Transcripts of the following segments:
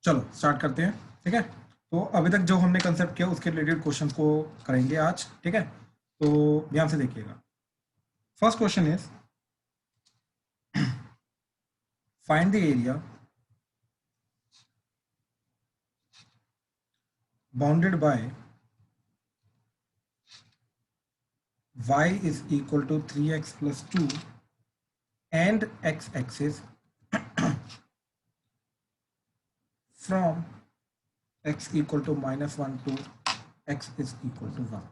चलो स्टार्ट करते हैं। ठीक है, तो अभी तक जो हमने कंसेप्ट किया उसके रिलेटेड क्वेश्चंस को करेंगे आज। ठीक है, तो ध्यान से देखिएगा। First question is find the area bounded by y is equal to 3x plus 2 and x axis from x equal to -1 to x is equal to 1।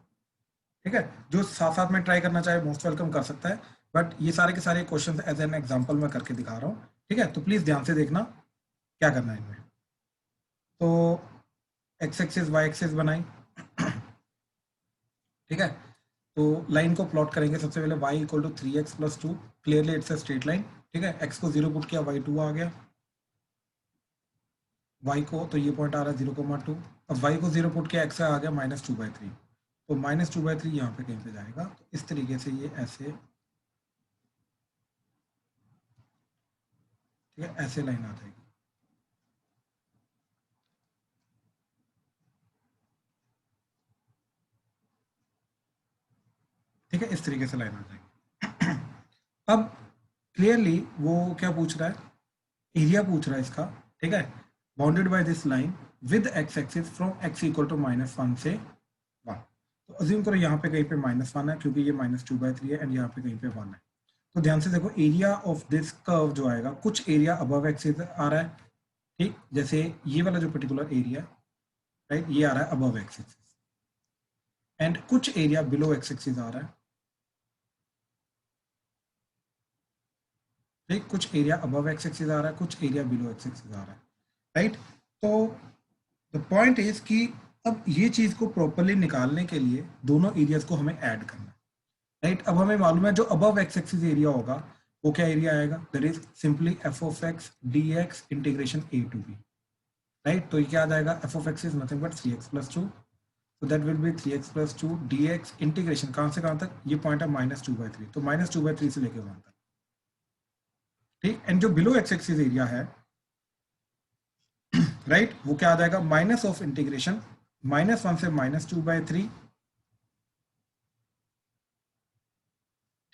ठीक है, जो साथ साथ में ट्राई करना चाहे मोस्ट वेलकम कर सकता है, बट ये सारे के सारे क्वेश्चन एज एन एग्जांपल मैं करके दिखा रहा हूँ। ठीक है, तो प्लीज ध्यान से देखना क्या करना है इनमें। तो एक्स एक्सिस वाई एक्सिस बनाई। ठीक है, तो लाइन को प्लॉट करेंगे। सबसे पहले y equal to 3x plus 2, clearly it's a straight line. ठीक है, x को 0 पुट किया, y 2 आ गया। y को तो ये पॉइंट आ रहा है 0,2। अब y को 0 पुट किया, x आ गया -2/3। तो -2/3 यहाँ पे कहीं पे जाएगा। तो इस तरीके से ये ऐसे, ठीक है, ऐसे लाइन आ जाएगी। ठीक है, इस तरीके से लाइन आ जाएगी। अब क्लियरली वो क्या पूछ रहा है, एरिया पूछ रहा है इसका। ठीक है, bounded by this line with x axis from x equal to -1 से 1। तो अज्यूम करो यहाँ पे कहीं पे -1 है, क्योंकि ये -2/3 है, एंड यहाँ पे कहीं पे 1 है। तो ध्यान से देखो, एरिया ऑफ दिस कर्व जो आएगा, कुछ एरिया अबव एक्सिस आ रहा है। ठीक, जैसे ये वाला जो पर्टिकुलर एरिया, राइट, ये आ रहा है अबव एक्सिस, एंड कुछ एरिया बिलो एक्स एक्सिस आ रहा है। ठीक, कुछ एरिया अबव एक्स एक्सिस आ रहा है, कुछ एरिया बिलो एक्स एक्सिस आ रहा है। राइट, तो द पॉइंट इज कि अब ये चीज को प्रॉपरली निकालने के लिए दोनों एरियाज को हमें ऐड करना है। राइट, अब हमें मालूम है जो अबव एक्स एक्सिस एरिया होगा वो क्या एरिया आएगा, that is simply f of x d x integration a to b. Right, तो ये क्या आ जाएगा, f of x is nothing but 3x plus 2। तो that will be 3x plus 2 d x integration कहाँ से कहाँ तक, ये पॉइंट है -2/3, तो -2/3 से लेकर 1 तक। ठीक, एंड जो बिलो एक्स एक्सिस एरिया है, राइट, वो क्या आ जाएगा, माइनस ऑफ इंटीग्रेशन -1 से -2/3।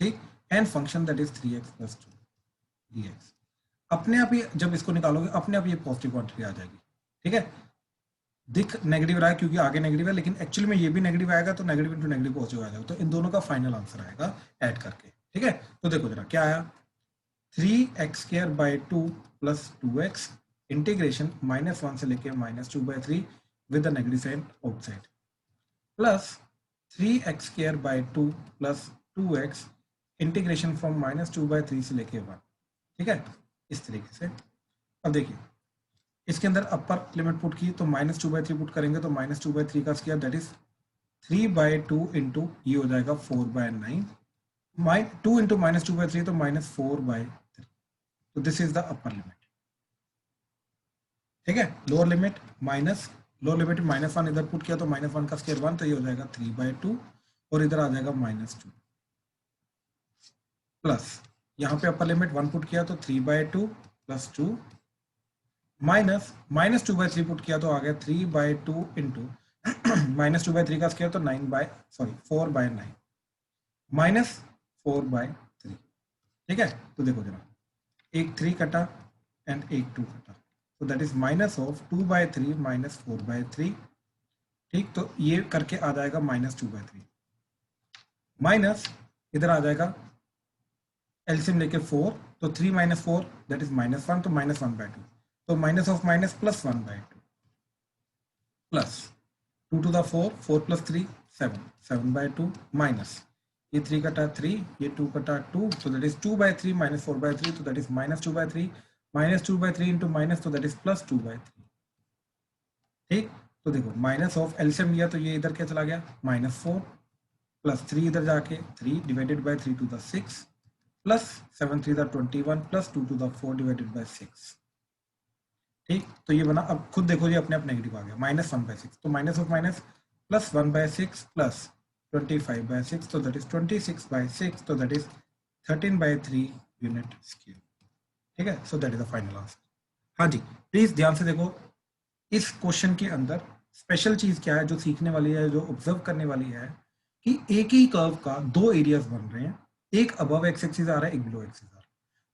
ठीक, and function that is 3x plus 2 dx। अपने आप ही जब इसको निकालोगे अपने आप ये पॉजिटिव क्वांटिटी आ जाएगी। ठीक है, दिख नेगेटिव रहा है क्योंकि आगे नेगेटिव है, लेकिन एक्चुअली में ये भी नेगेटिव आएगा, तो नेगेटिव इंटू नेगेटिव पॉजिटिव आ जाएगा। तो इन दोनों का फाइनल आंसर आएगा ऐड करके। ठीक है, तो देखो जरा क्या आया, 3x² 2 + 2x इंटीग्रेशन -1 से लेके -2/3 with the negative sign outside, plus 3x² 2 + 2x integration from -2/3 से लेके 1। ठीक है, इस तरीके से। अब देखिए, इसके अंदर अपर लिमिट पुट की तो -2/3 पुट करेंगे, तो -2/3 का स्क्वायर दैट इज 3/2 इंटू ये हो जाएगा 4/9। 2 इंटू -2/3 तो -4/3। तो this is the upper limit. ठीक है, lower limit minus, lower limit -1 इधर पुट किया तो -1 का स्क्वायर 1, तो ये हो जाएगा 3/2, और इधर आ जाएगा -2, प्लस यहाँ पे अपर लिमिट 1 पुट किया तो 3/2 + 2, माइनस -2/3 पुट किया तो आ गया 3/2 इंटू -2/3 का स्क्वायर तो 4/9 -4/3। ठीक है, तो देखो जरा, एक 3 कटा एंड एक 2 कटा, तो दैट इज माइनस ऑफ 2/3 -4/3। ठीक, तो ये करके आ जाएगा -2/3, माइनस इधर आ जाएगा एलसीएम लेके 4, तो 3 - 4 दैट इज -1, तो -1/2, तो minus of minus plus 1/2, plus 2 to the 4, 4 + 3 7, 7/2 minus ये 3 कटा 3, ये 2 कटा 2, तो दैट इज 2/3 -4/3, तो दैट इज -2/3, -2/3 इंटू माइनस, तो दैट इज +2/3। ठीक, तो देखो माइनस ऑफ एलसीएम लिया तो ये इधर क्या चला गया, -4, प्लस 3 इधर जाके 3 divided by 3 to the 6, plus 7 3 the 21, plus 2 to the 4 divided by 6। ठीक, तो ये बना। अब खुद देखो ये अपने आप नेगेटिव आ गया, -1/6, तो minus of minus plus 1/6 plus 25/6, तो दैट इज 26/6, तो दैट इज 13/3 यूनिट स्केयर। ठीक है, so that is the final answer. हाँ जी, प्लीज ध्यान से देखो, इस क्वेश्चन के अंदर स्पेशल चीज क्या है जो सीखने वाली है, जो ऑब्जर्व करने वाली है, कि एक ही कर्व का दो एरियाज बन रहे हैं, एक अबव एक्स एक्सिस आ रहा है, एक बिलो एक्सिस आ रहा है।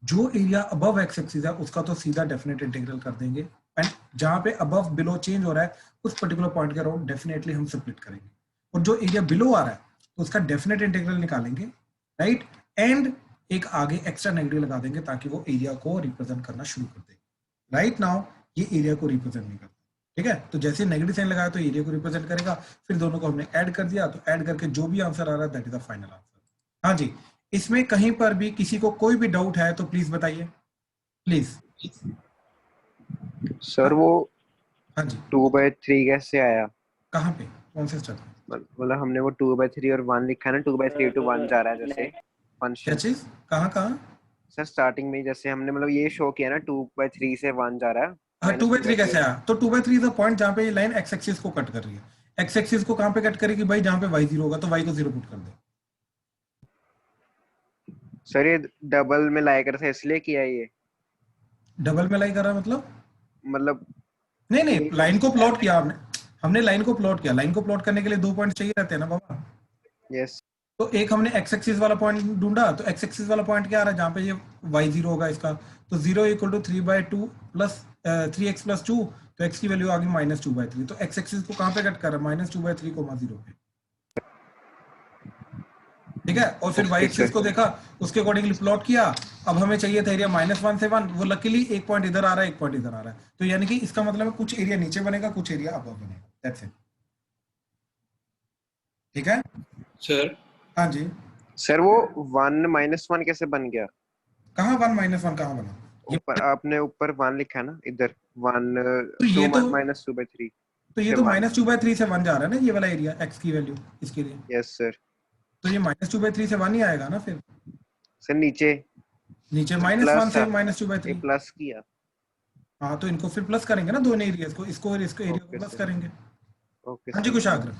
जो एरिया अबव एक्स एक्सिस है उसका तो सीधा डेफिनेट इंटीग्रल कर देंगे, एंड जहां पे अबव बिलो चेंज हो रहा है उस पर्टिकुलर पॉइंट के अराउंड डेफिनेटली हम स्प्लिट करेंगे, और जो एरिया बिलो आ रहा है तो उसका डेफिनेट इंटीग्रल निकालेंगे, राइट, एंड एक आगे एक्स्ट्रा नेगेटिव लगा देंगे ताकि वो एरिया को रिप्रेजेंट करना शुरू कर दे। राइट नाउ ये एरिया को रिप्रेजेंट नहीं करता, ठीक है, तो जैसे नेगेटिव साइन लगाया तो एरिया को रिप्रेजेंट करेगा, फिर दोनों को हमने ऐड कर दिया, तो ऐड करके जो भी आंसर आ रहा है that is the final answer. हाँ जी, इसमें कहीं पर भी किसी को कोई भी डाउट है तो प्लीज बताइए, प्लीज। सर वो हाँ जी, 2/3 कैसे आया? कहाँ पे, कौन से स्टेप? मतलब हमने वो 2/3 और 1 लिखा है ना, 2/3 to 1 जा रहा है जैसे क्या फंक्शन। चीज, कहाँ कहाँ? सर स्टार्टिंग में जैसे हमने मतलब ये शो किया ना 2/3 से 1 जा रहा है, हाँ, two minus by two three by कैसे थ्री आया? तो 2/3 इज द पॉइंट जहाँ पे ये लाइन एक्स एक्सिस को कट कर रही है। एक्स एक्सिस को कहाँ पे कट करेगी भाई? जहाँ पे वाई जीरो होगा, तो वाई को जीरो पुट कर दे। सर ये डबल में लाया कर था इसलिए किया ये, डबल में लाई कर रहा है मतलब? मतलब नहीं नहीं, एक लाइन को प्लॉट किया हमने, हमने लाइन को प्लॉट किया, लाइन को प्लॉट करने के लिए दो पॉइंट चाहिए रहते हैं ना बाबा। यस तो एक हमने एक्स एक्सिस वाला पॉइंट ढूंढा, तो एक्स एक्सिस वाला पॉइंट क्या आ रहा है? जहाँ पे ये वाई जीरो होगा इसका, तो 0 = 3/2 प्लस 3x+2, तो x की वैल्यू आ गई -2/3, तो एक्स एक्सिस को कहाँ पे कट कर रहा है? -2/3, 0 पे, ठीक है। और फिर वाई ओके एक्सिस सर। को देखा, उसके अकॉर्डिंगली प्लॉट किया। अब हमें चाहिए था एरिया -1 से 1, वो लकीली एक पॉइंट इधर आ रहा है, एक पॉइंट इधर आ रहा है, तो यानी कि इसका मतलब है कुछ एरिया नीचे बनेगा, कुछ एरिया अबव बनेगा, दैट्स इट, ठीक है। सर हाँ जी, सर वो 1 -1 कैसे बन गया? कहाँ 1 - 1 कहाँ बना? ये ऊपर आपने ऊपर 1 लिखा है ना इधर, 1 तो ये 2 तो -2/3 तो ये से तो 1। -2/3 से 1 जा रहा है ना, ये वाला एरिया एक्स की वैल्यू इसके लिए, यस सर। तो ये -2/3 से 1 ही आएगा ना फिर। सर नीचे नीचे सर -1 प्लस से था, ये -2/3। प्लस किया। हाँ, तो इनको फिर प्लस करेंगे ना, दोनों एरियाज को, इसको और इसको एरिया को ओके प्लस सर। करेंगे। ओके हाँ जी, सर। कुशाग्र,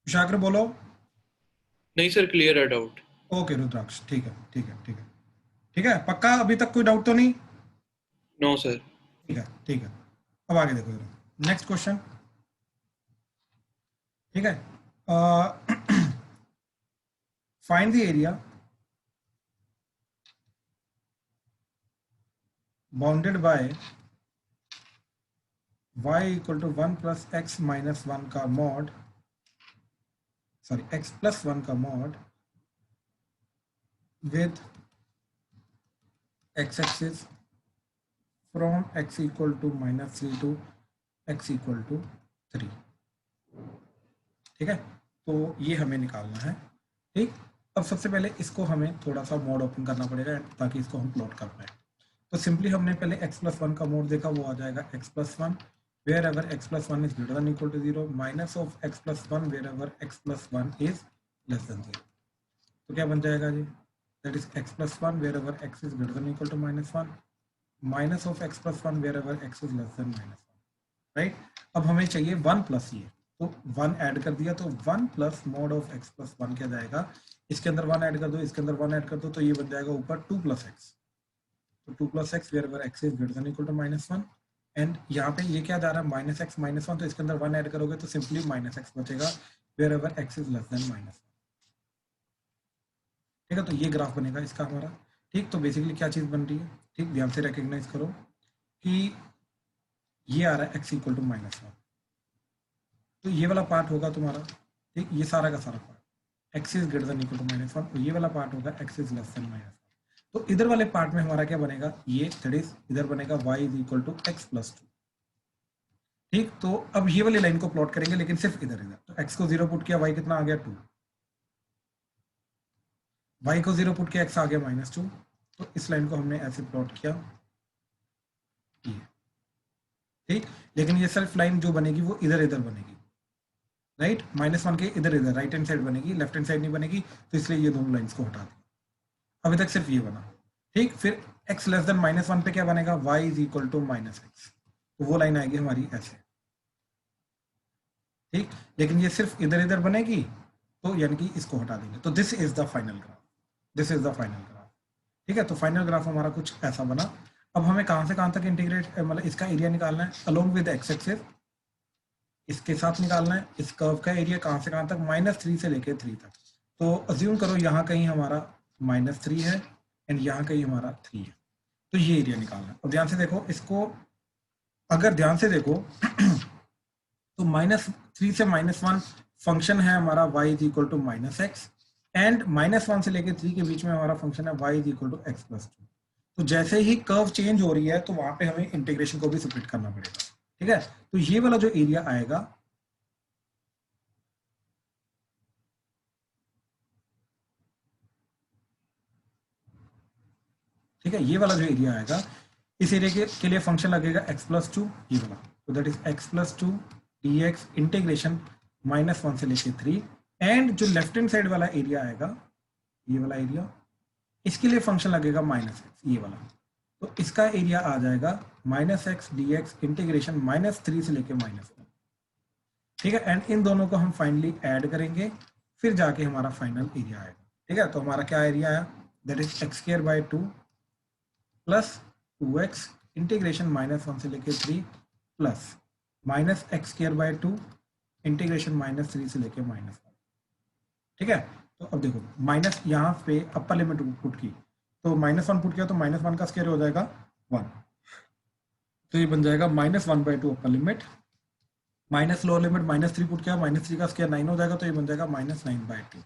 कुशाग्र बोलो। नहीं सर, क्लियर है डाउट। ओके रुद्राक्ष, ठीक है ठीक है ठीक है ठीक है, पक्का अभी तक कोई डाउट तो नहीं? No sir. ठीक है ठीक है, अब आगे देखो जरा, नेक्स्ट क्वेश्चन, ठीक है। Find the area bounded by y = 1 + x - 1 का मॉड, सॉरी x + 1 का mod with x axis from x = -3 to x = 3, ठीक है। तो ये हमें निकालना है, ठीक। अब सबसे पहले इसको हमें थोड़ा सा मोड ओपन करना पड़ेगा ताकि इसको हम प्लॉट कर पाए। तो सिंपली हमने पहले x + 1 का मोड देखा, वो आ जाएगा x + 1 wherever x + 1 is greater than equal to 0, minus of x + 1 wherever x + 1 is less than 0। तो क्या बन जाएगा जी? That is x + 1 wherever x is greater than equal to -1, minus of x + 1 wherever x is less than -1, right. अब हमें चाहिए 1 plus ये, तो 1 ऐड कर दिया, तो 1 प्लस mod ऑफ x + 1 क्या जाएगा? इसके अंदर 1 ऐड कर दो, इसके अंदर 1 ऐड कर दो, तो ये बन जाएगा ऊपर 2 + x, तो 2 + x wherever x is greater than equal to -1, and यहाँ पे ये क्या जा रहा है? -x - 1, तो इसके अंदर 1 ऐड करोगे तो सिंपली -x बचेगा wherever x is less than -1, ठीक है। तो ये ग्राफ बनेगा इसका हमारा, ठीक। तो बेसिकली क्या चीज़ बन रही है, ठीक, ध्यान से रिकग्नाइज करो कि ये आ रहा है x = -1, तो ये वाला पार्ट होगा तुम्हारा, ठीक, ये सारा का सारा part x is greater than equal to -1, और ये वाला पार्ट होगा x is less than -1। तो इधर वाले पार्ट में हमारा क्या बनेगा? ये दैट इज इधर बनेगा y = x + 2, ठीक। तो अब ये वाली लाइन को प्लॉट करेंगे, लेकिन सिर्फ इधर इधर, तो x को 0 पुट किया, y कितना आ गया? 2, y को 0 पुट किया, x आ गया -2, तो इस लाइन को हमने ऐसे प्लॉट किया, ये, ठीक। लेकिन ये सिर्फ लाइन जो बनेगी वो इधर इधर बनेगी, राइट, -1 के इधर इधर राइट हैंड साइड बनेगी, लेफ्ट हैंड साइड नहीं बनेगी, तो इसलिए ये दोनों लाइंस को हटा दिया। अभी तक सिर्फ ये बना, ठीक। फिर x < -1 पे क्या बनेगा? y = -x, तो वो लाइन आएगी हमारी ऐसे, ठीक। लेकिन ये सिर्फ इधर इधर बनेगी, तो यानी कि इसको हटा देंगे, तो this is the final graph, this is the final graph, ठीक है। तो फाइनल ग्राफ हमारा कुछ ऐसा बना। अब हमें कहां से कहां तक इंटीग्रेट मतलब इसका एरिया निकालना है अलोंग विद एक्स एक्सिस, इसके साथ निकालना है। इस कर्व का एरिया कहां से कहां तक, -3 से लेके 3 तक। तो अज्यूम करो यहाँ कहीं हमारा -3 है एंड यहाँ कहीं हमारा 3 है, तो ये एरिया निकालना है। अब ध्यान से देखो इसको, अगर ध्यान से देखो तो -3 से -1 फंक्शन है हमारा y is equal to -x and -1 से लेके 3 के बीच में हमारा फंक्शन है y is equal to x+2। तो जैसे ही कर्व चेंज हो रही है तो वहां पे हमें इंटीग्रेशन को भी स्प्लिट करना पड़ेगा, ठीक है। तो ये वाला जो एरिया आएगा, ठीक है, ये वाला जो एरिया आएगा, इस एरिया के लिए फंक्शन लगेगा x+2 ये वाला, तो that is x+2 dx integration -1 से लेके 3 एंड जो लेफ्ट हैंड साइड वाला एरिया आएगा, ये वाला एरिया, इसके लिए फंक्शन लगेगा -x ये वाला, तो इसका एरिया आ जाएगा -x dx इंटीग्रेशन -3 से लेके -1, ठीक है। एंड इन दोनों को हम फाइनली ऐड करेंगे, फिर जाके हमारा फाइनल एरिया आएगा, ठीक है। तो हमारा क्या एरिया आया, that is x² 2 plus 2x integration -1 से लेके 3 प्लस -x² 2 इंटीग्रेशन -3 से लेके -1, ठीक है। तो अब देखो माइनस यहाँ पे अपर लिमिट पुट की, तो -1 पुट किया तो -1 का स्क्वायर हो जाएगा 1, तो ये बन जाएगा -1/2 upper limit, minus lower limit -3 put किया, -3 का स्क्वायर 9 हो जाएगा, तो ये बन जाएगा -9/2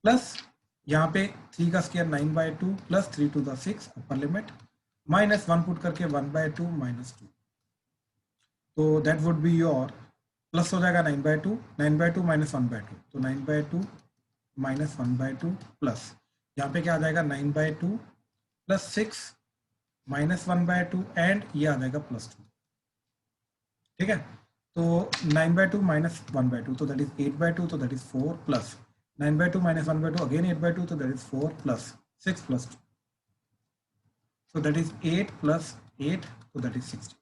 प्लस यहाँ पे 3 का square 9/2 plus 3 to the 6 upper limit, -1 put करके 1/2 -2, तो that would be your, plus हो जाएगा 9/2, 9/2 -1/2, तो 9/2 -1/2 प्लस यहाँ पे क्या आ जाएगा 9/2 प्लस 6 -1/2 एंड ये आ जाएगा +2, ठीक है। तो 9/2 -1/2, तो दैट इज 8/2, तो दैट इज 4 प्लस 9/2 -1/2 अगेन 8/2, तो that is 4 plus 6 plus 2, so that is 8 plus 8, so that is 60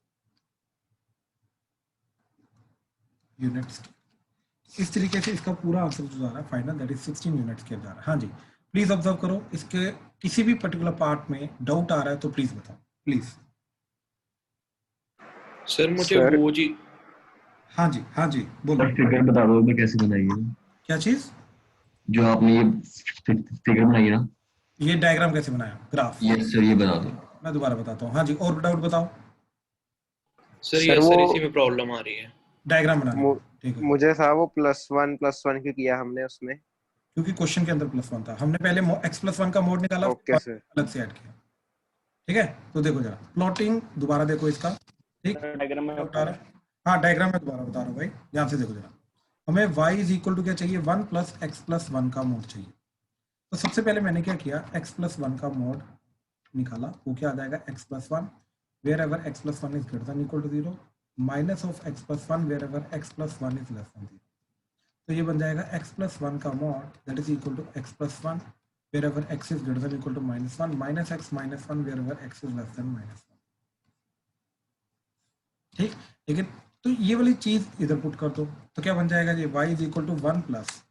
units. इस तरीके से इसका पूरा आंसर जो जा रहा है फाइनल, दैट इज 16 यूनिट्स के जा रहा है। हाँ जी, प्लीज ऑब्जर्व करो, इसके किसी भी पर्टिकुलर पार्ट में डाउट आ रहा है तो प्लीज बताओ प्लीज। सर मुझे सर वो जी, हाँ जी बोलो। फिगर बता दो मैं कैसे बनाई है, क्या चीज, जो आपने ये फिगर बनाई है ना, ये डायग्राम कैसे बनाया, ग्राफ। यस सर ये बता दो। मैं दोबारा बताता हूँ। हाँ जी, और डाउट बताओ। सर सर यस सर वो इसी में प्रॉब्लम आ रही है। डायग्राम बनाने मु, में, ठीक है, मुझे था वो +1 क्यों किया हमने उसमें। क्योंकि क्वेश्चन के अंदर +1 था, हमने पहले x+1 का मोड निकाला, ओके सर, अलग से ऐड किया, ठीक है। तो देखो जरा प्लॉटिंग दोबारा देखो इसका, ठीक, डायग्राम में डाउट आ रहा है। हाँ डायग्राम में दोबारा बता रहा हूँ भाई, ध्यान से देखो जरा। हमें y इज इक्वल टू क्या चाहिए, 1 + x+1 का मोड चाहिए। तो सबसे पहले मैंने क्या किया, x+1 का मोड निकाला, वो क्या आ जाएगा x+1 wherever x+1 is greater than equal to 0 minus of x+1 wherever x+1 is less than 0। तो ये बन जाएगा x+1 का mod that is equal to x+1 wherever x is greater than equal to -1 minus x -1 wherever x is less than -1, ठीक। लेकिन तो ये वाली चीज इधर पुट कर दो, तो क्या बन जाएगा, ये y is equal to 1 plus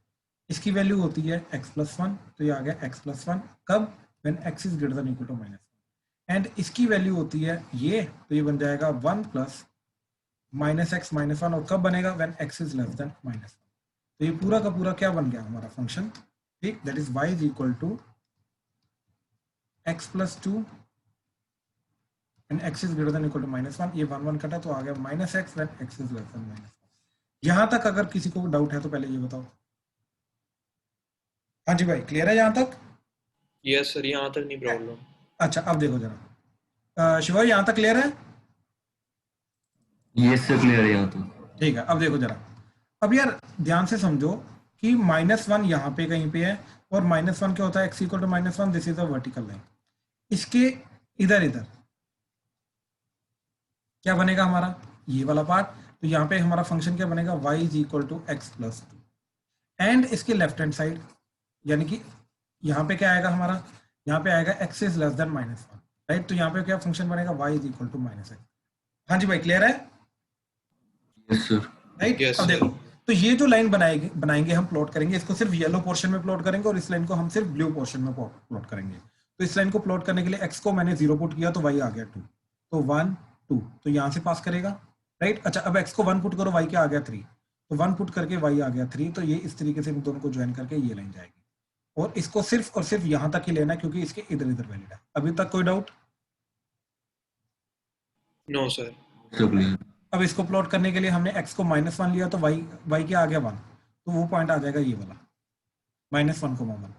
इसकी वैल्यू होती है x+1, तो ये आ गया x+1 कब, when x is greater than equal to -1, and इसकी वैल्यू होती है ये, तो ये बन जाएगा 1 प्लस -x -1, और कब बनेगा, when x is less than -1। तो ये पूरा का पूरा क्या बन गया हमारा फंक्शन, ठीक, that is y is equal to x+2 and x is greater than equal to -1, ये 1 1 कटा तो आ गया -x when x is less than -1। यहां तक अगर किसी को डाउट है तो पहले ये बताओ। हाँ जी भाई, क्लियर है यहाँ तक? यस सर यहाँ तक नहीं प्रॉब्लम। अच्छा अब देखो जरा, शिवा यहाँ तक क्लियर है? यस सर क्लियर है यहाँ तो। ठीक है, अब देखो जरा, अब यार ध्यान से समझो कि -1 यहाँ पे कहीं पे है, और -1 क्या होता है, x equal to -1, this is a vertical line. इसके इधर इधर क्या बनेगा हमारा, ये वाला पार्ट, तो यहाँ पे हमारा फंक्शन क्या बनेगा, y is equal to x+2, and इसके लेफ्ट हैंड साइड यानी कि यहाँ पे क्या आएगा हमारा, यहाँ पे आएगा x is less than -1, right. तो यहाँ पे क्या फंक्शन बनेगा, y is equal to -x। हाँ जी भाई, क्लियर है? Yes sir. राइट। Yes, अब sir. देखो, तो ये जो लाइन बनाएंगे हम प्लॉट करेंगे, इसको सिर्फ येलो पोर्शन में प्लॉट करेंगे और इस लाइन को हम सिर्फ ब्लू पोर्शन में प्लॉट करेंगे। तो इस लाइन को प्लॉट करने के लिए x को मैंने 0 पुट किया तो y आ गया 2, तो 1 2, तो यहाँ से पास करेगा, राइट। अच्छा, अब x को 1 पुट करो, y क्या आ गया 3, तो 1 पुट करके y आ गया 3, तो ये इस तरीके से इन दोनों को ज्वाइन करके ये लाइन जाएगी, और इसको सिर्फ और सिर्फ यहाँ तक ही लेना है क्योंकि इसके इधर इधर वैलिड है। अभी तक कोई डाउट? No sir. सब क्लियर। अब इसको प्लॉट करने के लिए हमने x को -1 लिया तो y क्या आ गया 1, तो वो पॉइंट आ जाएगा ये वाला -1,1,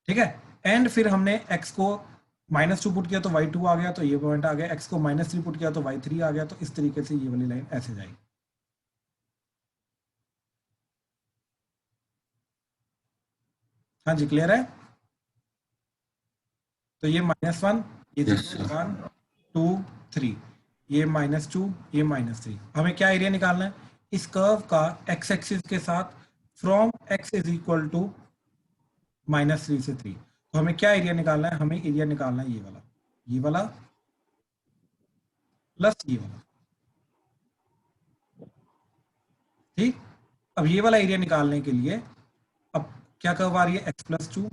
ठीक है। एंड फिर हमने x को -2 पुट किया तो y2 आ गया, तो ये पॉइंट आ गया। x को -3 पुट किया तो y3 आ गया, तो इस तरीके से ये वाली लाइन ऐसे जाएगी। हाँ जी, क्लियर है? तो ये -1, ये Yes, sir. 1 2 3, ये -2, ये -3। हमें क्या एरिया निकालना है इस कर्व का x एक्सिस के साथ from x is equal to -3 से 3। तो हमें क्या एरिया निकालना है? हमें एरिया निकालना है ये वाला प्लस ये वाला, ठीक। अब ये वाला एरिया निकालने के लिए अब क्या कर्व आ रही है? x+2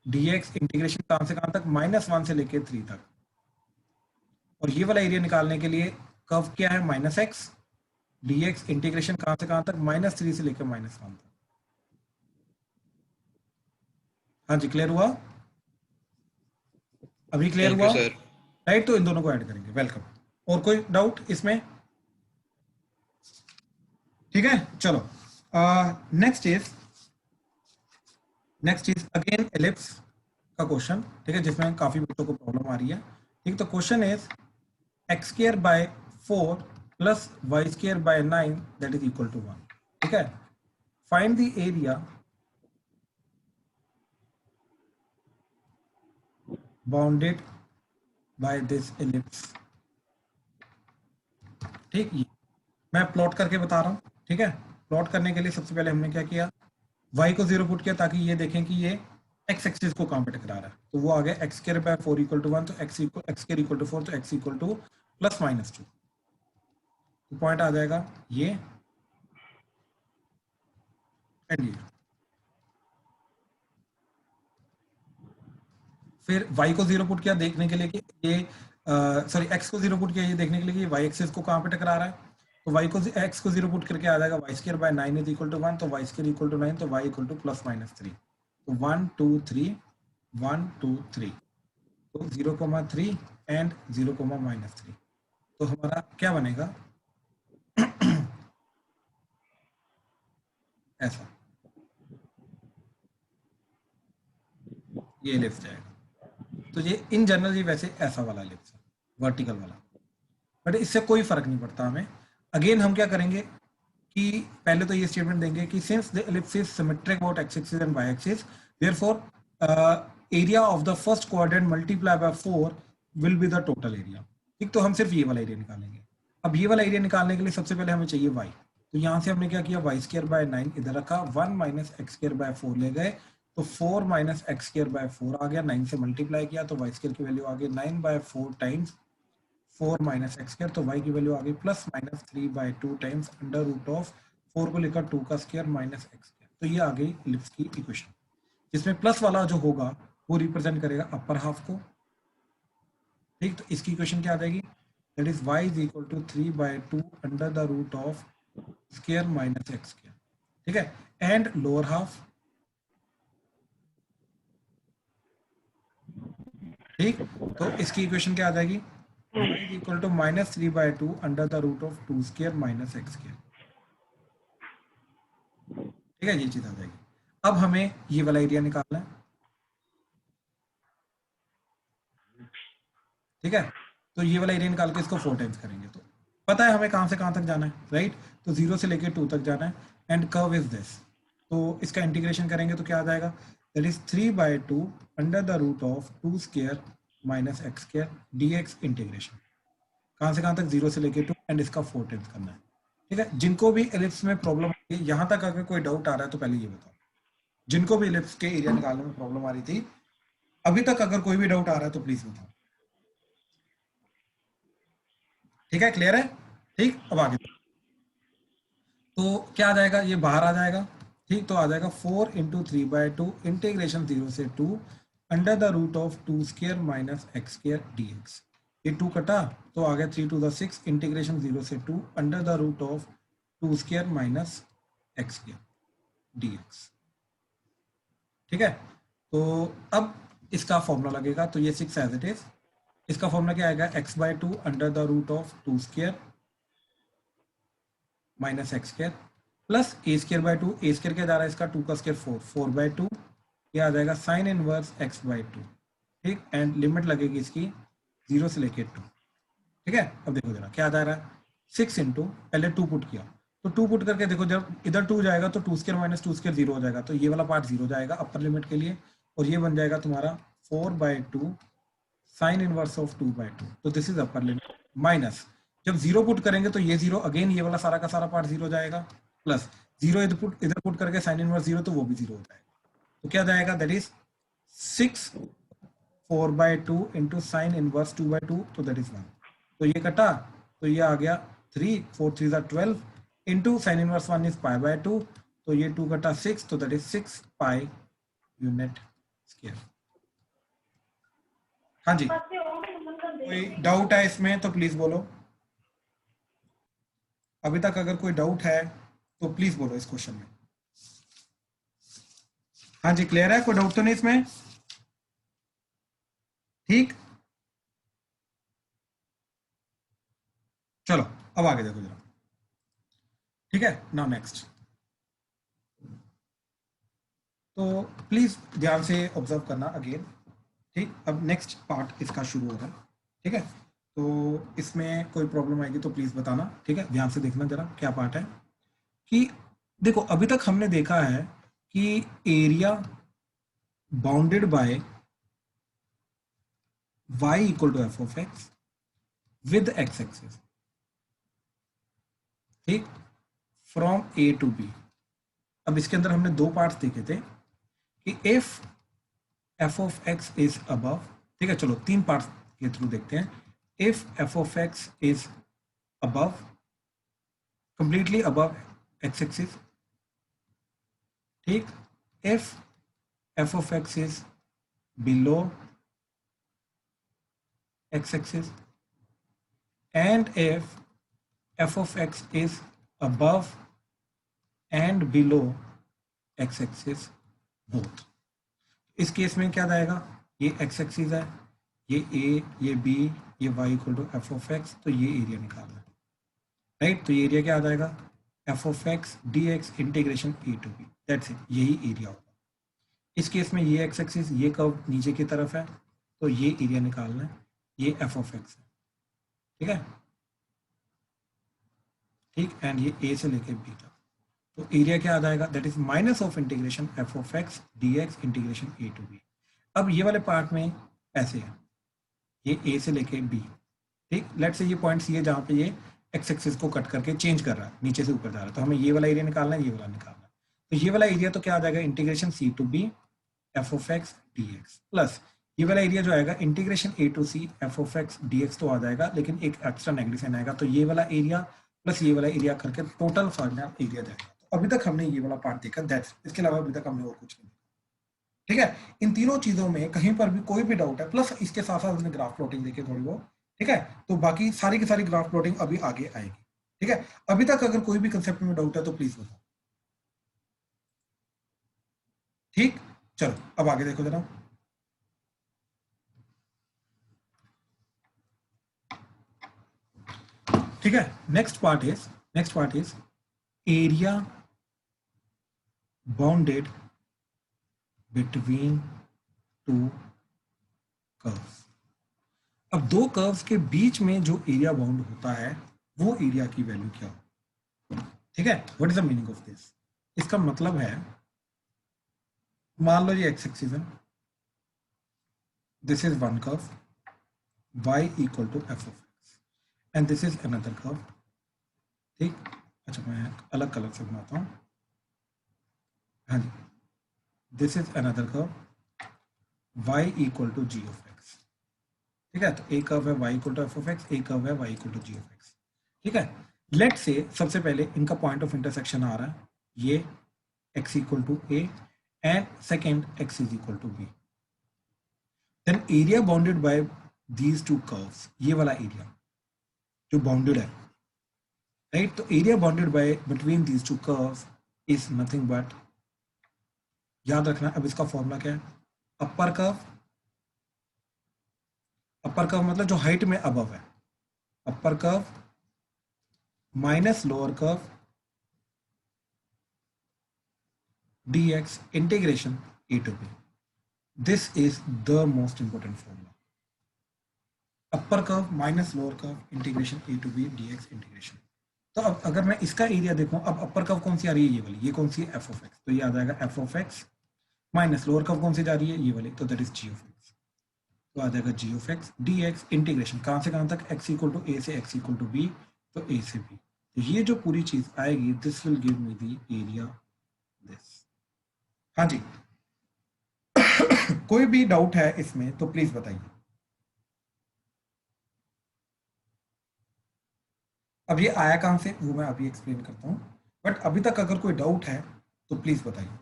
dx इंटीग्रेशन कहां से कहां तक? -1 से लेके 3 तक। और ये वाला एरिया निकालने के लिए कर्व क्या है? -x dx इंटीग्रेशन कहां से कहां तक? -3 से लेकर -1 तक। हाँ जी, क्लियर हुआ? अभी क्लियर थैंक हुआ, यू सर। राइट। तो इन दोनों को ऐड करेंगे। वेलकम। और कोई डाउट इसमें? ठीक है, चलो। नेक्स्ट इज अगेन एलिप्स का क्वेश्चन, ठीक है, जिसमें काफी बच्चों को प्रॉब्लम आ रही है। ठीक, तो question is x²/4 plus y²/9 that is equal to 1। ठीक है, find the area bounded by this ellipse. ठीक, ये मैं प्लॉट करके बता रहा हूँ। ठीक है, प्लॉट करने के लिए सबसे पहले हमने क्या किया? y को 0 पुट किया ताकि ये देखें कि ये x एक्सिस को कहां पे टकरा रहा है। तो वो आ गया x²/4 = 1, तो x² = 4, तो x = +-2। तो पॉइंट आ जाएगा ये एंड ये। फिर y को 0 पुट किया देखने के लिए कि ये सॉरी x को 0 पुट किया ये देखने के लिए कि y एक्सिस को कहां पे टकरा रहा है। तो x को 0 पुट करके आ जाएगा y²/9 = 1, तो y² = 9, तो y = +-3। तो 1 2 3 1 2 3, तो 0,3 एंड 0,-3। तो हमारा क्या बनेगा? ऐसा ये एलिप्स जाएगा। तो ये इन जनरल ये वैसे ऐसा वाला एलिप्स है, वर्टिकल वाला, बट इससे कोई फर्क नहीं पड़ता हमें। अगेन हम क्या करेंगे कि पहले तो ये स्टेटमेंट देंगे कि since the ellipse is symmetric about x axis and y axis, therefore area of the first quadrant multiply by 4 will be the total area. ठीक, तो हम सिर्फ ये वाला एरिया निकालेंगे। अब ये वाला एरिया निकालने के लिए सबसे पहले हमें चाहिए y। तो यहाँ से हमने क्या किया? y²/9 इधर रखा, 1 - x²/4 ले गए, तो 4 - x²/4 आ गया। 9 से मल्टीप्लाई किया तो y² की वैल्यू आ गई 9/4 टाइम्स 4 - x², तो y की वैल्यू आ गई +-3/2 टाइम्स √ऑफ 4 को लेकर 2 का स्क्वायर -x²। तो ये आ गई एलिप्स की इक्वेशन, जिसमें प्लस वाला जो होगा वो रिप्रेजेंट करेगा अपर हाफ को। ठीक, तो इसकी इक्वेशन क्या आ जाएगी? That is y = 3/2 √of square -x²। ठीक है, एंड लोअर हाफ। ठीक, तो इसकी इक्वेशन क्या आ जाएगी? y = -3/2 √of 2 square -x²। ठीक है, ये चीज आ जाएगी। अब हमें ये वाला एरिया निकालना है। ठीक है, तो ये वाला एरिया निकाल के इसको 4 टाइम्स करेंगे तो पता है हमें कहां से कहां तक जाना है, राइट। तो 0 से लेके 2 तक जाना है एंड कर्व इज दिस। तो इसका इंटीग्रेशन करेंगे तो क्या आ जाएगा? That is 3/2 √of 2 square -x² dx integration कहां से कहां तक? 0 से लेके 2 एंड इसका 4 टाइम्स करना है। ठीक है, जिनको भी एलिप्स में प्रॉब्लम आ रही है, यहां तक अगर कोई डाउट आ रहा है तो पहले ये बताओ। जिनको भी एलिप्स के एरिया निकालने में प्रॉब्लम आ रही थी अभी तक, अगर कोई भी डाउट आ रहा है तो प्लीज बताओ। ठीक है, क्लियर है? ठीक, अब आगे तो क्या आ जाएगा? ये बाहर आ जाएगा। ठीक, तो आ जाएगा 4 × 3/2 इंटीग्रेशन 0 से 2 under the root of 2 square minus x square dx। ये 2 कटा तो आ गया 3 to the 6 इंटीग्रेशन 0 से 2 under the root of 2 square minus x square dx। ठीक है, तो अब इसका फॉर्मूला लगेगा, तो ये 6 एज इट इज। इसका फॉर्मूला क्या आएगा, x/2 under the root of 2 square minus x square plus a²/2, a² क्या जा रहा है इसका, 2 का स्क्वायर 4, 4/2, ये आ जाएगा साइन इनवर्स x/2। ठीक, एंड लिमिट लगेगी इसकी 0 से लेके 2। ठीक है, अब देखो जरा क्या आ जा रहा है, 6 इंटू, पहले 2 पुट किया, तो 2 पुट करके देखो, जब इधर 2 जाएगा तो 2 स्क्वायर माइनस 2 स्क्वायर 0 हो जाएगा, तो ये वाला पार्ट 0 जाएगा अपर लिमिट के लिए, और ये बन जाएगा तुम्हारा 4/2 साइन इनवर्स ऑफ 2/2। तो this is upper limit, minus जब 0 पुट करेंगे तो ये 0 अगेन, ये वाला सारा का सारा पार्ट 0 जाएगा, प्लस 0 इधर पुट करके साइन इनवर्स 0, तो वो भी 0 हो जाएगा। तो क्या जाएगा, that is 6 4/2 into sine inverse 2/2, तो दैट इज 1। तो ये कटा तो ये आ गया 3, 4 3 12 इंटू साइन इनवर्स 1 इज π/2, तो ये 2 कटा 6, तो that is 6 pi unit square. हाँ जी, कोई डाउट है इसमें तो प्लीज बोलो। अभी तक अगर कोई डाउट है तो प्लीज बोलो इस क्वेश्चन में। हाँ जी, क्लियर है, कोई डाउट तो नहीं इसमें? ठीक, चलो अब आगे देखो जरा। ठीक है, नाउ नेक्स्ट, तो प्लीज ध्यान से ऑब्जर्व करना अगेन। ठीक, अब नेक्स्ट पार्ट इसका शुरू हो रहा है। ठीक है, तो इसमें कोई प्रॉब्लम आएगी तो प्लीज बताना। ठीक है, ध्यान से देखना जरा क्या पार्ट है। कि देखो अभी तक हमने देखा है कि area bounded by y equal to f of x with x axis, ठीक, फ्रॉम ए टू बी। अब इसके अंदर हमने 2 पार्ट्स देखे थे कि if f of x is above, ठीक है, चलो 3 पार्ट्स के थ्रू देखते हैं। If f of x is above, completely above x axis, ठीक, if f of x is below x axis, and if f of x is above and below x axis both। इस case में क्या जाएगा, ये x axis है, ये a, ये b, ये y equal to f of x, तो ये एरिया निकालना है, राइट। तो ये एरिया क्या आ जाएगा, f of x d x integration a to b, that's it, यही एरिया होगा। इस केस में ये x एक्सिस, ये कर्व नीचे की तरफ है, तो ये एरिया निकालना है, ये एफ ऑफ एक्स है। ठीक है, ठीक, एंड ये ए से लेके बी तक, तो एरिया क्या आ जाएगा, that is minus of integration f of x d x integration a to B. अब ये वाले पार्ट में ऐसे है, ये ए से लेके बी, ठीक, लेट से ये पॉइंट्स ये जहाँ पे ये एक्स एक्सिस को कट करके चेंज कर रहा है, नीचे से ऊपर जा रहा है, तो हमें ये वाला एरिया निकालना है, ये वाला निकालना है। तो ये वाला एरिया तो क्या आ जाएगा, integration c to b f of x d x, plus ये वाला एरिया जो आएगा integration a to c f of x d x, तो आ जाएगा, लेकिन एक एक्स्ट्रा नेगेटिव साइन आएगा, तो ये वाला एरिया प्लस ये वाला एरिया करके टोटल फाइनल एरिया जाएगा। तो अभी तक हमने ये वाला पार्ट देखा, दैट्स, इसके अलावा अभी तक हमने और कुछ नहीं देखा। ठीक है, इन तीनों चीजों में कहीं पर भी कोई भी डाउट है, प्लस इसके साथ साथ हमने ग्राफ प्लॉटिंग देखी थोड़ी बहुत। ठीक है, तो बाकी सारी की सारी ग्राफ प्लॉटिंग अभी आगे आएगी। ठीक है, अभी तक अगर कोई भी कंसेप्ट में डाउट है तो प्लीज बताओ। ठीक, चलो अब आगे देखो जरा। ठीक है, next part is area bounded between 2 curves. अब 2 कर्व्स के बीच में जो एरिया बाउंड होता है वो एरिया की वैल्यू क्या हो। ठीक है, what is the meaning of this, इसका मतलब है, मान लो ये एक्स एक्सिस है, this is one curve y equal to f of x and this is another curve. ठीक, अच्छा मैं अलग कलर से बनाता हूँ, हाँ जी, this is another curve y equal to g of x. ठीक है, तो एक कर्व है y equal to f of x, एक कर्व है y equal to g of x. ठीक है, लेट से सबसे पहले इनका पॉइंट ऑफ इंटरसेक्शन आ रहा है ये x equal to a and second x is equal to b। Then area bounded by these two curves, ये वाला एरिया जो बाउंडेड है, राइट, तो area bounded by between these two curves is nothing but, याद रखना अब इसका formula क्या है, अपर कर्व, अपर कर्व मतलब जो हाइट में अबव है, अपर curve minus lower curve dx integration a to b. This is the most important formula. Upper curve minus lower curve integration a to b dx integration. तो अब अगर मैं इसका area देखूं, अब अपर कर्व कौन सी आ रही है, ये वाली, ये कौन सी है, f of x, तो ये आ जाएगा f of x minus lower curve कौन सी जा रही है, ये वाली, तो that is g of x, तो आ जाएगा g of x dx integration कहां से कहां तक, x इक्वल टू a से x इक्वल टू b, तो a से b, तो ये जो पूरी चीज आएगी, this will give me the area this. हाँ जी, कोई भी डाउट है इसमें तो प्लीज बताइए। अब ये आया कहां से वो मैं अभी एक्सप्लेन करता हूं, बट अभी तक अगर कोई डाउट है तो प्लीज बताइए।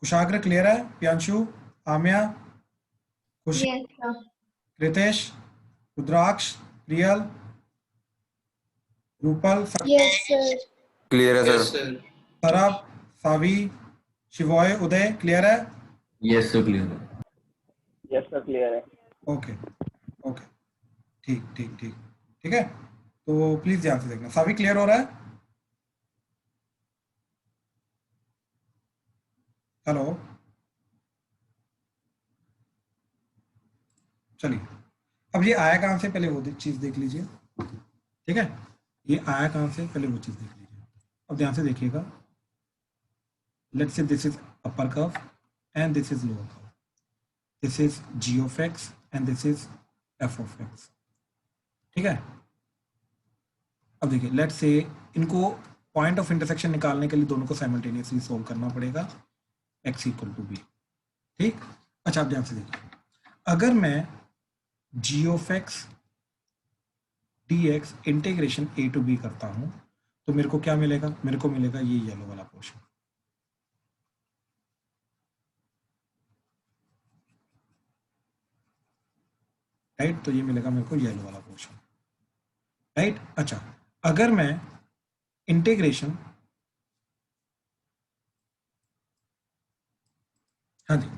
कुशाग्र क्लियर है, Pyanshu, Aamya, Khushi, Kritesh, Rudraksh, Priyal, Rupal, yes sir. Clear है yes sir. Sir. Sarab, Saavi, Shivoy, Uday, clear है? यस सर क्लियर है। यस सर क्लियर है। ओके ओके, ठीक ठीक ठीक ठीक है, तो प्लीज ध्यान से देखना। सावी क्लियर हो रहा है? हेलो, चलिए, अब ये आया कहां से, पहले वो चीज देख लीजिए, ठीक है, ये आया कहां से, पहले वो चीज देख लीजिए। अब ध्यान से देखिएगा, let's say this is upper curve and this is lower curve, this is g of x and this is f of x, ठीक है। अब देखिए, लेट्स से इनको पॉइंट ऑफ इंटरसेक्शन निकालने के लिए दोनों को साइमल्टेनियसली सोल्व करना पड़ेगा, x इक्वल टू बी, ठीक। अच्छा, आप ध्यान से देखिए, अगर मैं g of x dx integration a to b करता हूं तो मेरे को क्या मिलेगा, मेरे को मिलेगा ये येलो वाला पोर्शन, राइट, तो ये मिलेगा मेरे को येलो वाला पोर्शन, राइट। अच्छा, अगर मैं इंटीग्रेशन, हाँ जी,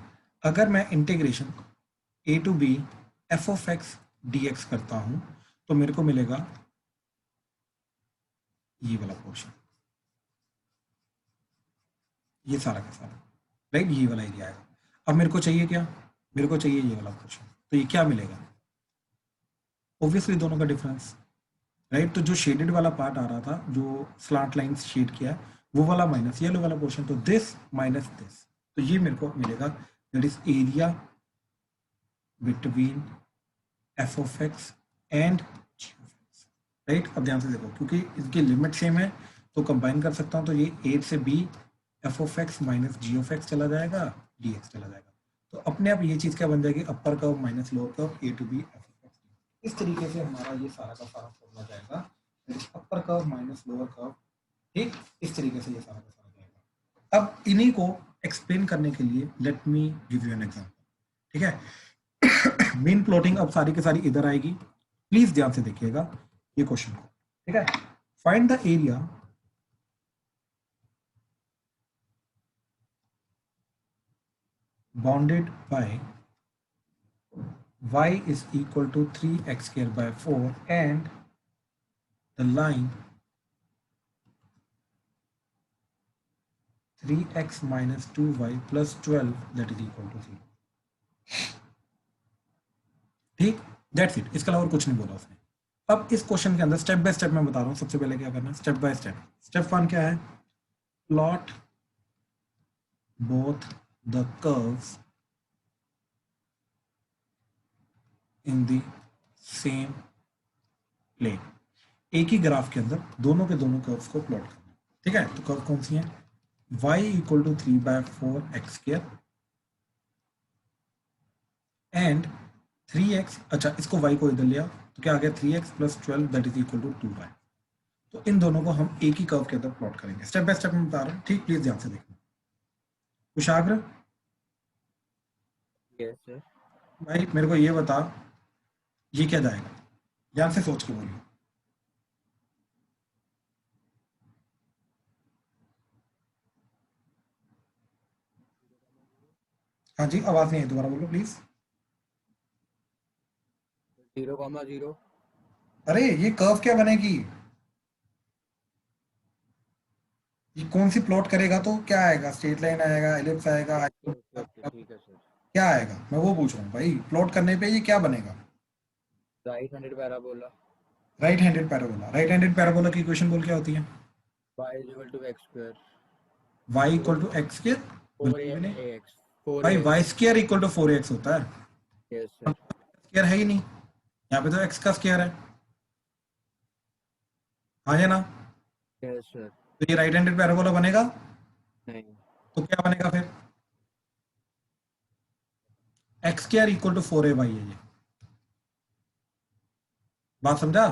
अगर मैं integration a to b f of x dx करता हूं तो मेरे को मिलेगा ये वाला पोर्शन, ये सारा का सारा, राइट, ये वाला एरिया आएगा। अब मेरे को चाहिए क्या, मेरे को चाहिए ये वाला पोर्शन, तो ये क्या मिलेगा, ऑब्वियसली दोनों का डिफरेंस, राइट। तो जो शेडेड वाला पार्ट आ रहा था, जो स्लांट लाइंस शेड किया, वो वाला माइनस येलो वाला पोर्शन, तो दिस माइनस दिस, तो ये मेरे को मिलेगा, that is area between f of x and g of x, right. अब ध्यान से देखो, क्योंकि इसकी लिमिट सेम है तो कंबाइन कर सकता हूं, तो ये a से b f of x minus g of x चला जाएगा, dx चला जाएगा, तो अपने आप ये चीज क्या बन जाएगी, upper curve minus lower curve a to b f of x। इस तरीके से हमारा ये सारा का सारा फॉर्मूला जाएगा, अपर कर्व माइनस लोअर कर्व, ठीक, इस तरीके से ये सारा का सारा जाएगा। अब इन्हीं को एक्सप्लेन करने के लिए let me give you an example, ठीक है। मेन प्लॉटिंग अब सारी की सारी इधर आएगी, प्लीज ध्यान से देखिएगा ये क्वेश्चन को, ठीक है। Find the area bounded by y is equal to 3x square by 4 and the line 3x minus 2y plus 12 that is equal to 0, ठीक, दैट्स इट, इसके अलावा कुछ नहीं बोला उसने। अब इस क्वेश्चन के अंदर स्टेप बाय स्टेप मैं बता रहा हूँ, सबसे पहले क्या करना है, स्टेप बाय स्टेप। स्टेप 1 क्या है, plot both the curves in the same plane, एक ही ग्राफ के अंदर दोनों के दोनों कर्व्स को प्लॉट करना, ठीक है। तो कर्व कौन सी है, y equal to 3/4 x square and 3x, अच्छा इसको y को इधर लिया तो क्या आ गया, 3x plus 12 that is equal to 2y, तो इन दोनों को हम एक ही कर्व के अंदर प्लॉट करेंगे। स्टेप बाय स्टेप मैं बता रहा हूँ, ठीक, प्लीज ध्यान से देखना। कुशाग्र, यस सर। भाई मेरे को ये बता, ये क्या जाएगा? ध्यान से सोच के बोलिए। हाँ जी, आवाज नहीं है, दोबारा बोलो प्लीज। 0,0। अरे ये कर्व क्या बनेगी? ये कौन सी प्लॉट करेगा तो क्या आएगा? स्ट्रेट लाइन आएगा, एलिप्स आएगा, ओके ठीक है सर। क्या आएगा? मैं वो पूछ रहा हूँ भाई, प्लॉट करने पे ये क्या बनेगा? Right handed parabola. Right handed parabola. Right handed parabola की इक्वेशन बोल क्या होती है? y equal to x square y equal to x square. 4ax भाई 4ax। Y square equal to 4x होता है, यस सर। स्क्वायर है ही नहीं, यहाँ पे तो x का स्क्वायर है। हाँ या ना? Yes sir. तो ये राइट हैंडेड पैराबोला बनेगा? नहीं। तो क्या बनेगा फिर? X square equal to 4ay है ये। बात समझा?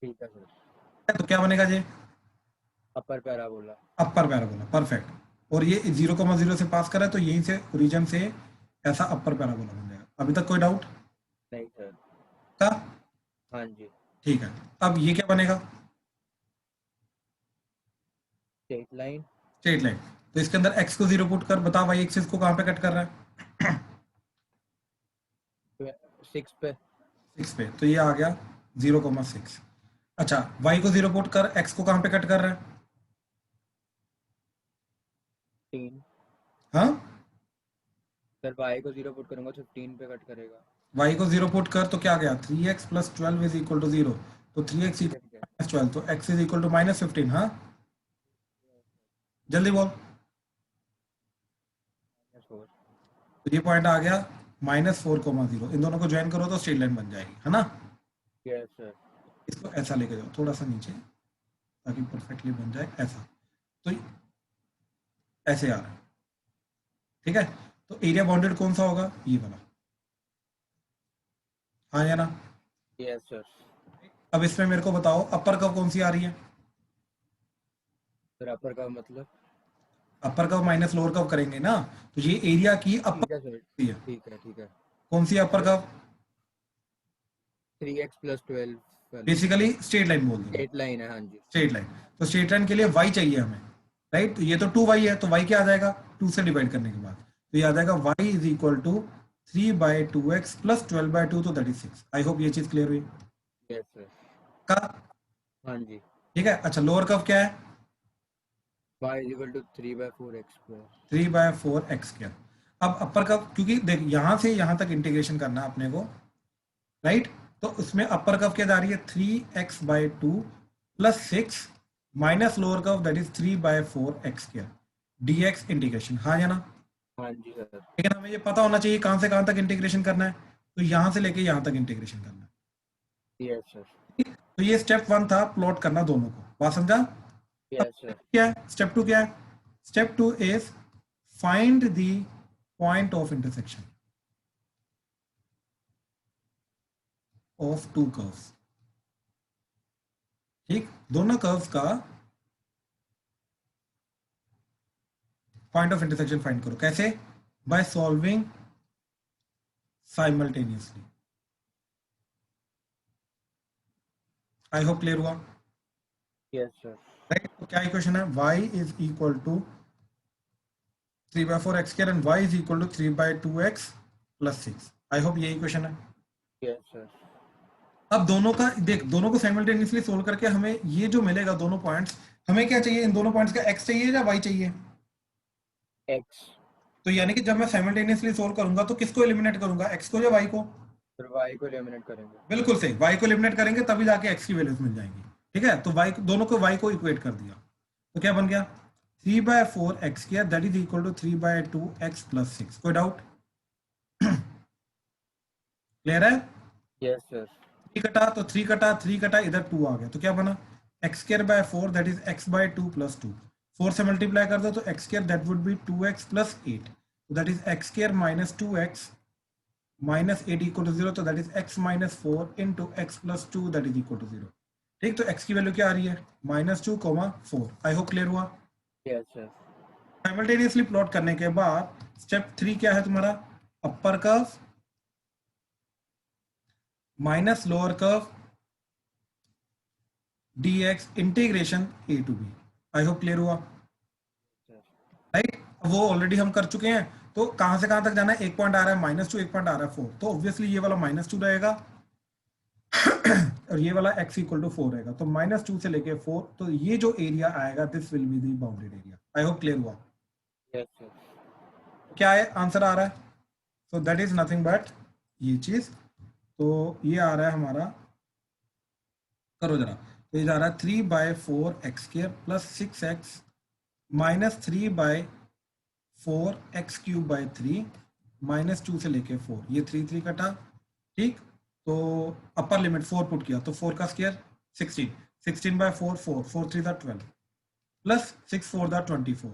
ठीक है सर। तो क्या बनेगा ये? अपर पैराबोला। अपर पैराबोला, परफेक्ट। और ये 0,0 से पास करा है तो यहीं से ओरिजिन से ऐसा अपर पैराबोला बन जाएगा। अभी तक कोई डाउट नहीं सर। का? हाँ जी। ठीक है, अब ये क्या बनेगा? Straight line. Straight line. तो इसके अंदर x को 0 पुट कर, बता भाई एक्सिस को कहाँ पे कट कर रहा है? 6 पे। 6 पे, तो ये आ गया 0,6। अच्छा, y को 0 पुट कर, x को कहाँ पे कट कर रहा है? 3 हाँ, सर। y को 0 पुट करूंगा 15 पे कट करेगा। y को 0 पुट कर तो क्या गया? 3x plus 12 is equal to 0। तो 3x ठीक है ठीक है। माइनस 12, तो x is equal to minus 15। हाँ, जल्दी बोल। -4। तो ये पॉइंट आ गया -4,0। इन दोनों को ज्वाइन करो तो स्ट्रेट लाइन बन जाएगी, है ना? Yes sir. इसको ऐसा लेके जाओ थोड़ा सा नीचे, ताकि परफेक्टली बन जाए ऐसा। तो ऐसे आ रहा है, ठीक है? तो एरिया बाउंडेड कौन सा होगा? ये वाला। हाँ या ना? Yes sir. अब इसमें मेरे को बताओ अपर कर्व कौन सी आ रही है? सर अपर का मतलब? अपर कर्व माइनस लोअर कर्व करेंगे ना, तो ये एरिया की ठीक अपर है सर। है। ठीक है ठीक है। कौन सी upper curve? 3x plus 12। Basically straight line बोल दो। स्ट्रेट लाइन है। हाँ जी। Straight line. तो स्ट्रेट लाइन के लिए y चाहिए हमें, राइट? तो ये तो 2y है, तो y क्या आ जाएगा? 2 से डिवाइड करने के बाद तो ये आ जाएगा y is equal to 3/2x plus 12/2, तो दैट इज 6। आई होप ये चीज क्लियर हुई यस सर। का? हाँ जी। ठीक है। अच्छा, लोअर कर्व क्या है? y equal to 3/4x square. 3/4x square. अब अपर कर्व, क्योंकि देख यहां से यहां तक इंटीग्रेशन करना है अपने को, राइट? तो उसमें अपर कर्व क्या जा रही है? 3x/2 plus 6 minus lower curve that is 3/4x square dx integration. हाँ या ना? हाँ जी सर। लेकिन हमें ये पता होना चाहिए कहां से कहां तक इंटीग्रेशन करना है, तो यहां से लेके यहां तक इंटीग्रेशन करना है। Yes sir. तो ये स्टेप 1 था, प्लॉट करना दोनों को। बात समझा? Yes sir. क्या है स्टेप 2? क्या है step 2? Is find the point of intersection of to curves. ठीक, दोनों कर्व्स का पॉइंट ऑफ इंटरसेक्शन फाइंड करो। कैसे? By solving simultaneously. I hope clear हुआ, यस सर। राइट? तो क्या इक्वेशन है? y is equal to 3/4x square and y is equal to 3/2x plus 6। I hope ये इक्वेशन है। Yes sir. अब दोनों का देख, दोनों को साइमल्टेनियसली सोल्व करके हमें ये जो मिलेगा दोनों पॉइंट्स, हमें क्या चाहिए? इन दोनों पॉइंट्स का x चाहिए या y चाहिए? x। तो यानी कि जब मैं साइमल्टेनियसली सोल्व करूंगा तो किसको एलिमिनेट करूंगा? x को या y को? फिर y को एलिमिनेट करेंगे। बिल्कुल सही, y को एलिमिनेट करेंगे तभी जाके x की वैल्यूज मिल जाएंगी। ठीक है, तो y दोनों को y को इक्वेट कर दिया तो क्या बन गया? 3/4x square that is equal to 3/2x plus 6। कोई डाउट? क्लियर है? Yes sir. 3 कटा तो 3 कटा, 3 कटा, इधर 2 आ गया तो क्या बना? x square by 4 that is x/2 plus 2। 4 से मल्टीप्लाई कर दो तो x square that would be 2x plus 8, तो that is x square minus 2x minus 8 equal to 0, तो that is x minus 4 into x plus 2 that is equal to 0। ठीक, तो x की value क्या आ रही है? -2,4। आई होप क्लियर हुआ। Yes sir. Simultaneously plot करने के बाद स्टेप 3 क्या है तुम्हारा? अपर curve minus lower curve dx integration a to b। I hope clear हुआ, राइट। वो ऑलरेडी हम कर चुके हैं, तो कहां से कहां तक जाना है, एक पॉइंट आ रहा है -2, एक पॉइंट आ रहा है 4, तो ऑब्वियसली ये वाला -2 रहेगा और ये वाला x इक्वल टू 4 रहेगा, तो -2 से लेके 4, तो ये जो एरिया आएगा this will be the bounded area. I hope clear हुआ। Yes sir. क्या है आंसर आ रहा है, so that is nothing but ये चीज, तो ये आ रहा है हमारा, करो जरा, तो ये जा रहा है 3/4x² plus 6x minus 3/4x³ 3 -2 से लेके 4, ये 3 कटा, ठीक। तो अपर लिमिट 4 पुट किया, तो 4 का स्क्वायर 16, 16/4 4, 4 3 12 प्लस 6 4 24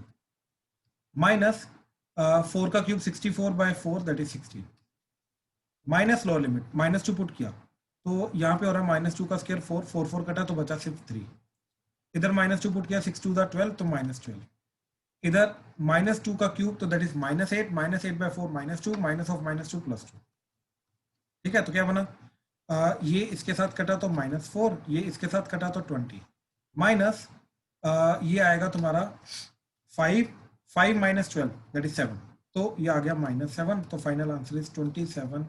माइनस 4 का cube 64/4 that is 16 minus lower limit -2 put किया, तो यहाँ पे हो रहा है -2 का स्क्वायर 4, 4 4 कटा तो बचा सिर्फ 3, इधर -2 पुट किया 6 2 12 तो -12, इधर -2 का क्यूब तो दैट इज -8, -8/4 -2 माइनस ऑफ -2 +2, ठीक है। तो क्या बना, ये इसके साथ कटा तो -4, ये इसके साथ कटा तो 20 माइनस ये आएगा तुम्हारा 5 -12 दैट इज 7, तो ये आ गया -7, तो final answer is 27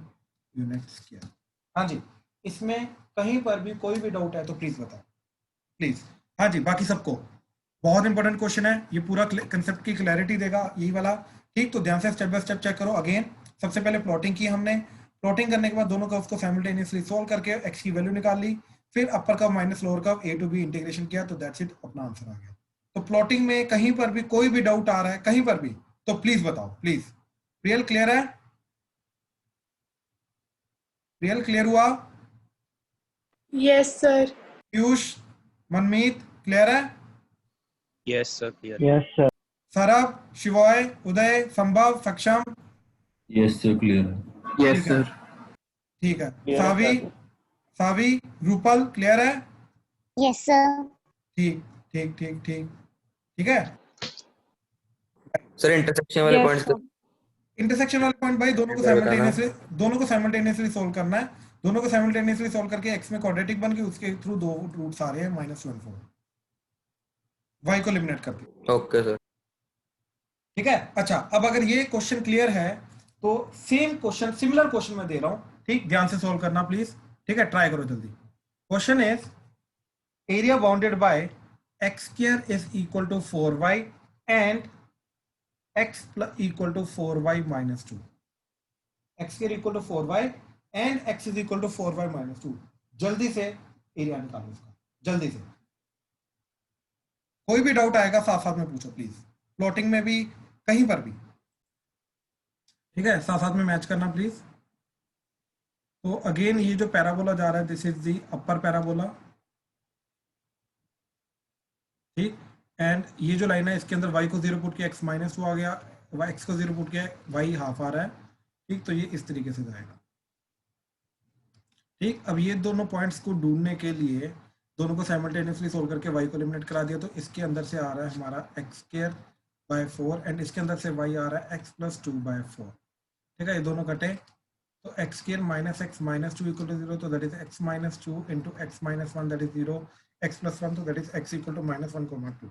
unit square. हाँ जी, इसमें कहीं पर भी कोई भी डाउट है तो प्लीज बताओ, प्लीज। हाँ जी, बाकी सबको बहुत इंपॉर्टेंट क्वेश्चन है, ये पूरा कंसेप्ट की क्लैरिटी देगा यही वाला, ठीक। तो ध्यान से स्टेप बाय स्टेप चेक करो। अगेन सबसे पहले प्लॉटिंग की हमने, प्लॉटिंग करने के बाद दोनों कर्व्स को साइमल्टेनियसली सोल्व करके x की वैल्यू निकाल ली, फिर अपर curve minus lower curve a to b integration किया, तो दैट्स इट, अपना आंसर आ गया। तो प्लॉटिंग में कहीं पर भी कोई भी डाउट आ रहा है कहीं पर भी, तो प्लीज बताओ, प्लीज। रियल क्लियर है, रियल क्लियर हुआ? Yes sir. Piyush, Manmeet clear है? Yes sir clear. Yes sir. Saurabh, Shivoy, Uday, Sambhav, Saksham? Yes sir clear है। यस ठीक है। सर। ठीक है। Clear है, सावी, sir. सावी, रूपल क्लियर है? Yes sir. ठीक ठीक ठीक ठीक ठीक है। सर इंटरसेक्शन वाले यस पॉइंट्स सर। इंटरसेक्शन वाले पॉइंट भाई दोनों को साइमल्टेनियसली सोल्व करना है, दोनों को साइमल्टेनियसली सोल्व करके x में क्वाड्रेटिक बन के उसके थ्रू दो रूट्स आ रहे हैं -1 4, y को एलिमिनेट करके। Okay sir. ठीक है। अच्छा, अब अगर ये क्वेश्चन क्लियर है तो सेम क्वेश्चन, सिमिलर क्वेश्चन मैं दे रहा हूं, ठीक। ध्यान से सोल्व करना प्लीज, ठीक है। ट्राई करो जल्दी। Question is area bounded by x² is equal to 4y and x equal to 4y - 2। x² equal to 4y and x is equal to 4y - 2। जल्दी से एरिया निकालो इसका, जल्दी से। कोई भी डाउट आएगा साथ साथ में पूछो प्लीज, प्लॉटिंग में भी कहीं पर भी, ठीक है। साथ साथ में मैच करना प्लीज। तो अगेन ये जो पैराबोला जा रहा है this is the upper parabola, ठीक। एंड ये जो लाइन है इसके अंदर y को 0 पुट किया, x -2 आ गया, x को 0 पुट किया, y हाफ आ रहा है, ठीक। तो ये इस तरीके से जाएगा, ठीक। अब ये दोनों पॉइंट्स को ढूंढने के लिए दोनों को साइमल्टेनियसली सोल्व करके y को एलिमिनेट करा दिया, तो इसके अंदर से आ रहा है हमारा x²/4 एंड इसके अंदर से y आ रहा है x + 2/4, ठीक है। ये दोनों कटे तो x² - x -2 = 0, तो that is x - 2 into x - 1 that is 0, x + 1 तो that is x = -1, 2।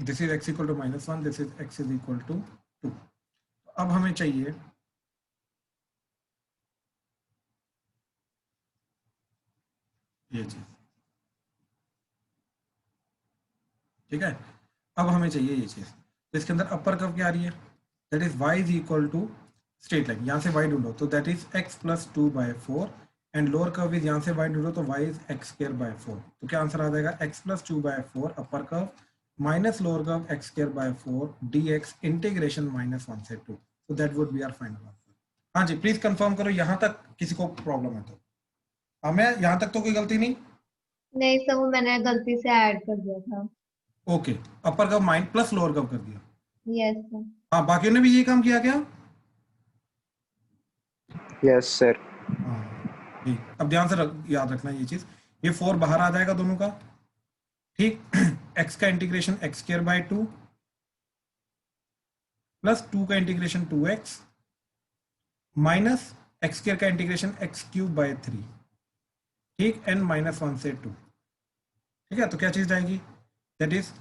This is x = -1, this is x = 2। अब हमें चाहिए ये चीज, ठीक है। अब हमें चाहिए ये चीज, तो इसके अंदर अपर कर्व क्या आ रही है, that is y = straight line, यहाँ से y ढूंढो तो that is x + 2/4 and lower curve is यहाँ से y ढूंढो तो y इज x²/4, तो क्या आंसर आ जाएगा x + 2/4 अपर curve minus lower curve x²/4 dx integration -1 से 2, so that would be our final answer। हाँ जी, प्लीज कंफर्म करो यहाँ तक किसी को प्रॉब्लम है तो। हमें यहाँ तक तो कोई गलती नहीं? नहीं सर, वो मैंने गलती से ऐड कर दिया था। Okay, upper curve mine plus lower curve कर दिया। Yes sir. हाँ, बाकियों ने भी ये काम किया क्या? Yes sir. हाँ जी, अब ध्यान से याद रखना ये चीज, ये 4 बाहर आ जाएगा दोनों का, ठीक। x का इंटीग्रेशन x²/2 प्लस 2 का integration 2x minus x square का इंटीग्रेशन x क्यूब बाय 3, ठीक, n माइनस 1 से 2, ठीक है। तो क्या चीज आएगी, दैट इज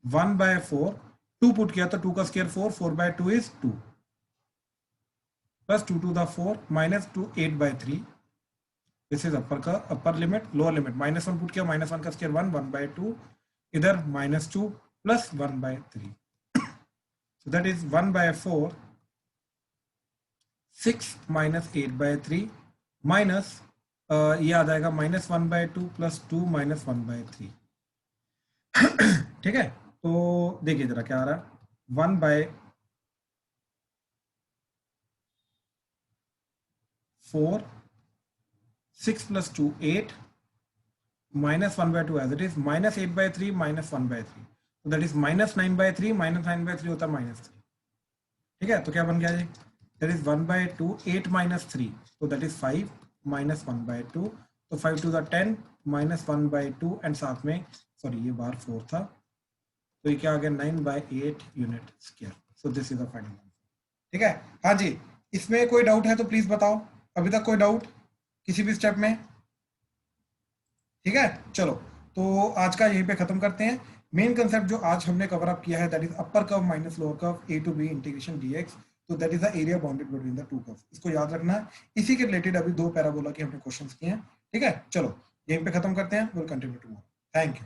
1/4, 2 पुट किया तो 2 का square 4, 4/2 is 2, plus 2 to the 4 minus 2 8/3, this is upper limit, lower limit, -1 put किया, -1 का स्क्वायर 1, 1/2, इधर -2 plus 1/3, so that is 1/4, 6 minus 8/3 minus ये आ जाएगा -1/2 प्लस 2 माइनस 1/3, ठीक है। तो देखिए जरा क्या आ रहा है, 1/4, 6 plus 2 8 minus 1/2 as it is, minus 8/3 minus 1/3, so that is minus 9/3, minus 9/3 होता है -3, ठीक है। तो क्या बन गया जी, that is 1/2, 8 minus 3, so that is 5 minus 1/2, तो 5 to the 10 minus 1/2 एंड साथ में सॉरी ये बार 4 था, तो ये क्या आ गया 9/8 unit square, so this is the final answer, ठीक है। हाँ जी, इसमें कोई डाउट है तो प्लीज बताओ, अभी तक कोई डाउट किसी भी स्टेप में, ठीक है। चलो तो आज का यहीं पे खत्म करते हैं। मेन कंसेप्ट जो आज हमने कवर अप किया है that is upper curve minus lower curve a to b integration dx, तो that is the area bounded between the two curves, इसको याद रखना है। इसी के रिलेटेड अभी 2 पैराबोला के हमने क्वेश्चंस किए हैं, ठीक है। चलो यहीं पे खत्म करते हैं, will continue tomorrow, thank you.